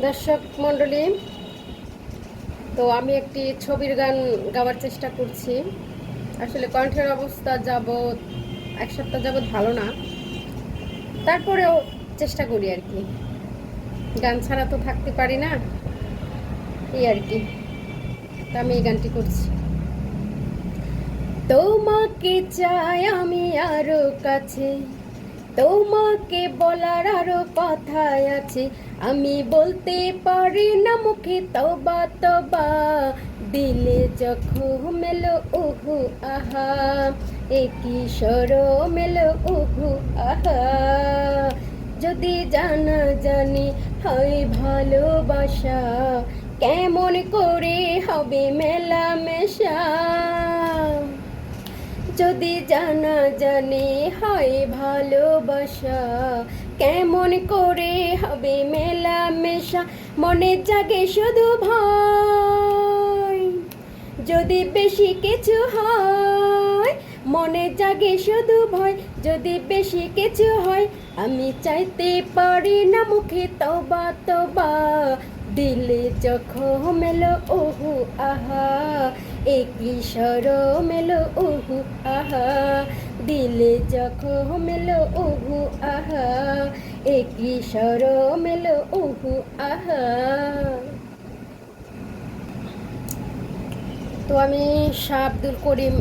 দর্শক মণ্ডলী, তো আমি একটি ছবির গান গাওয়ার চেষ্টা করছি। আসলে কণ্ঠের অবস্থা যাবৎ এক সপ্তাহ যাবৎ ভালো না, তারপরেও চেষ্টা করি আর কি। গান ছাড়া তো থাকতে পারি না, এই আর কি। তা আমি এই গানটি করছি। তোমাকে চাই আমি আরো কাছে, তোমাকে বলার আরো কথা আছে, আমি বলতে পারি না মুখে তবা তবা, দিলে জখম এলো উহু আহা, একই শরম এলো উহু আহা। যদি জানা জানি হয় ভালোবাসা, কেমন করে হবে মেলামেশা। যদি জানা জানি হয় ভালোবাসা, কেমন করে হবে মেলামেশা। মনে জাগে শুধু ভয়, যদি বেশি কিছু হয়। মনে জাগে শুধু ভয়, যদি বেশি কিছু হয়। আমি চাইতে পারি না মুখে তবা তবা, দিলে জখম এলো ওহু আহা, একই শরম এলো ওহু আহা, দিলে জখম এলো ওহু আহা, একই শরম এলো ওহু আহা। তো আমি শাহ আব্দুল করিম